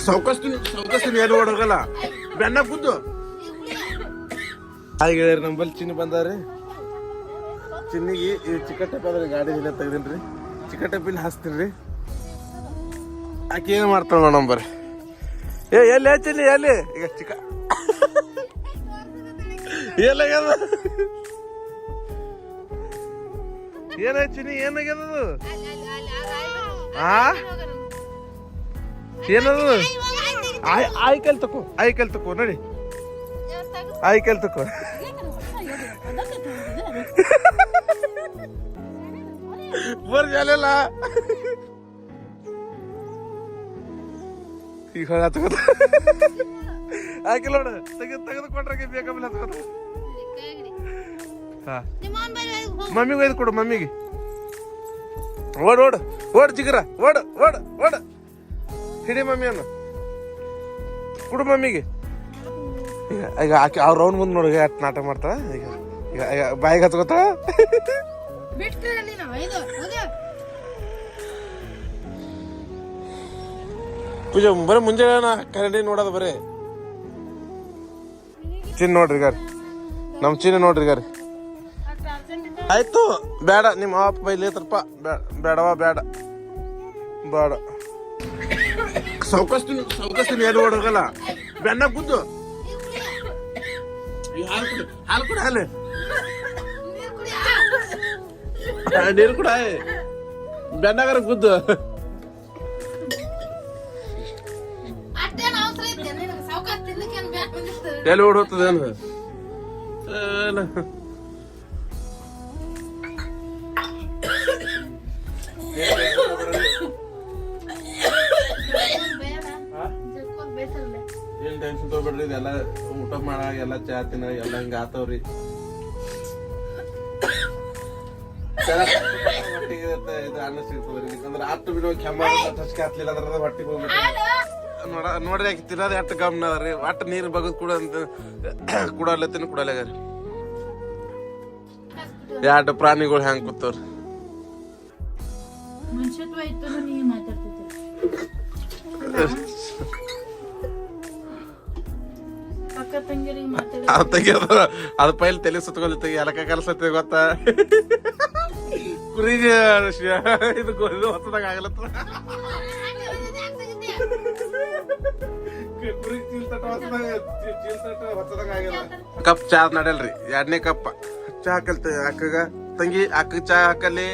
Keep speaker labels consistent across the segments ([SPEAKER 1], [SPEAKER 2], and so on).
[SPEAKER 1] ಸೌಕಸ್ತೀನಿ ಏನು ಓಡೋಗಲ್ಲ ಬೆನ್ನ ಕೂತು ಹಾಗೆ ಹೇಳಿರಿ ನಂಬಲ್ಲಿ ಚಿನ್ನಿ ಬಂದಾರಿ ಚಿನ್ನಿಗೆ ಈ ಚಿಕ್ಕಟಪ್ಪ ಅದ್ರ ಗಾಡಿ ಇಲ್ಲ ತೆಗ್ದಿನ್ರಿ ಚಿಕ್ಕಟಪ್ಪಿಲ್ಲಿ ಹಾಸ್ತೀನಿ ರೀ ಆಕೆ ಏನು ಮಾಡ್ತಾಳ ನೋಡಂಬರಿ ಎಲ್ಲಿ ಚಿನ್ನಿ ಎಲ್ಲಿ ಈಗ ಚಿಕ್ಕ ಎಲ್ಲಾಗ್ಯದ ಏನಾಯ್ತು ಚಿನ್ನಿ ಏನಾಗ್ಯದದು ಏನದು ಆಯ್ಕೆಲ್ ತಕೋ ನೋಡಿ ಆಯ್ಕೆಲ್ ತಕೋ ಬರ್ ಜಾಲೆಲ್ಲ ಈಗ ಹತ್ಕೋತ ಆಯ್ಕೆಲ್ಲ ನೋಡ ತೆಗೆದುಕೊಂಡ್ರೆ ಬೇಕಲ್ಲ ಹತ್ಕೋತ ಮಮ್ಮಿಗೆ ಒಯ್ದು ಕೊಡು ಮಮ್ಮಿಗೆ ಓಡ್ ಜಿಗರ ಓಡ್ ಹಿಡಿ ಮಮ್ಮಿಯನ್ನು ಕೊಡು ಮಮ್ಮಿಗೆ ಈಗ ಆಕೆ ಅವ್ರ ರೌಂಡ್ ಮುಂದೆ ನೋಡಿ ಅಟ್ ನಾಟಕ ಮಾಡ್ತಾಳ ಈಗ ಬಾಯಿಗೆ ಹತ್ಕೋತಾಳ ಪೂಜೆ ಬರೀ ಮುಂಜಾನೆ ಕನ್ನಡಿ ನೋಡೋದು ಬರೀ ಚಿನ್ನ ನೋಡ್ರಿ ಗಾರಿ ನಮ್ಮ ಚಿನ್ನ ನೋಡ್ರಿ ಗಾರಿ ಆಯ್ತು ಬೇಡ ನಿಮ್ಮ ಅಪ್ಪ ಬೈಲಿತ್ರಪ್ಪ ಬೇಡವಾ ಬೇಡ ಸೌಕಸ್ತೀನಿ ಏನು ಓಡೋಗಲ್ಲ ಬೆನ್ನ ಕೂತು ಹಾಲು ಕೂಡ ನೀರು ಕೂಡ ಬೆನ್ನಾಗಾರ ಕೂತು ಎಲ್ಲಿ ಓಡ್ ಹೋಗ್ತದೇನು ಏನ್ ಟೆನ್ಷನ್ ತಗೋಬೇಡ್ರಿ ಇದೆಲ್ಲ ಊಟ ಮಾಡ ಎಲ್ಲ ಚಾ ತಿನ್ನ ಎಲ್ಲ ಹಿಂಗ ಆತವ್ರಿ ಇದು ಅನ್ನ ಸಿಗ್ತದ್ರಿ ಯಾಕಂದ್ರೆ ಆತು ಬಿಡೋ ಕೆಮ್ಮ ಟಚ್ಕೆ ಹತ್ಲಿಲ್ಲ ಅದ್ರ ಹೊಟ್ಟಿಗೆ ಹೋಗ್ಬೇಕು ನೋಡ್ರಿ ಯಾಕೆ ತಿನ್ನೋದು ಎಷ್ಟು ಗಮನ ಅದ್ರಿ ಒಟ್ಟು ನೀರು ಬಗದ್ ಕೂಡ ಅಂತ ಕುಡಲತ್ತಿನ ಕುಡಲಾಗ್ಯಾರ ಎರಡು ಪ್ರಾಣಿಗಳು ಹೆಂಗ್ ಕೂತವ್ರಿ ಅದು ಪೈಲ್ ತಲೆ ಸುತ್ಕೊಳ್ತೀವಿ ಎಲಕ ಕಲ್ಸತ್ತೀವಿ ಗೊತ್ತಾ ಕುರಿಗೆ ಇದು ಹೊಸದಾಗ ಆಗಲತ್ತ ಕಪ್ ಚಾ ನಡಲ್ರಿ 2ನೇ ಕಪ್ ಚಾ ಹಾಕಲ್ತ ಅಕ್ಕಗ ತಂಗಿ ಅಕ್ಕ ಚಾ ಹಾಕಲ್ಲಿ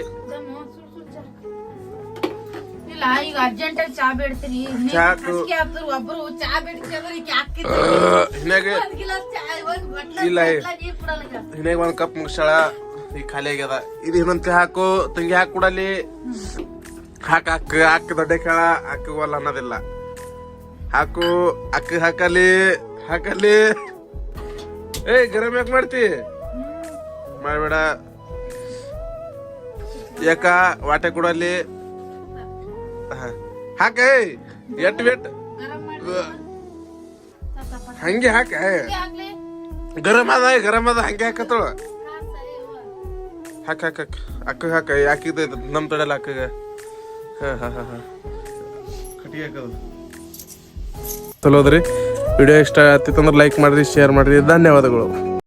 [SPEAKER 2] ಈಗ ಅರ್ಜೆಂಟ್ ಚಾ ಬೇಡ್ತೀರಿ ಒಬ್ರು ಚಾ
[SPEAKER 1] ಇಲ್ಲ ಹಿನಾಗ ಒಂದ್ ಕಪ್ ಮುಗಿಸಾಳ ಈಗ ಖಾಲಿ ಆಗ್ಯದ ಇದು ಇನ್ನೊಂದ್ ಹಾಕು ತಂಗಿ ಹಾಕಿ ಕೊಡಲಿ ಅಕ್ಕ ದೊಡ್ಡ ಕೇಳ ಅಕ್ಕಗಲ್ಲ ಅನ್ನೋದಿಲ್ಲ ಹಾಕು ಅಕ್ಕ ಹಾಕಲಿ ಗರಂ ಯಾಕೆ ಮಾಡ್ತಿ ಮಾಡ್ಬೇಡ ಯಾಕ ವಾಟೆ ಕೊಡಲಿ ಹಾಕ ಎಟ್ ಹಂಗೆ ಹಾಕ ಗರಂ ಅದ ಹಂಗೆ ಹಾಕತ್ತಳ ಹಾಕ ಅಕ್ಕ ಹಾಕಿದ ನಮ್ ತಡೆಲ್ಲ ಅಕ್ಕಗ ಕಟ್ಟಿಗೆ ಹಾಕದು ಚಲೋದ್ರಿ ವಿಡಿಯೋ ಇಷ್ಟ ಆಗ್ತಿತ್ತಂದ್ರೆ ಲೈಕ್ ಮಾಡ್ರಿ ಶೇರ್ ಮಾಡ್ರಿ ಧನ್ಯವಾದಗಳು.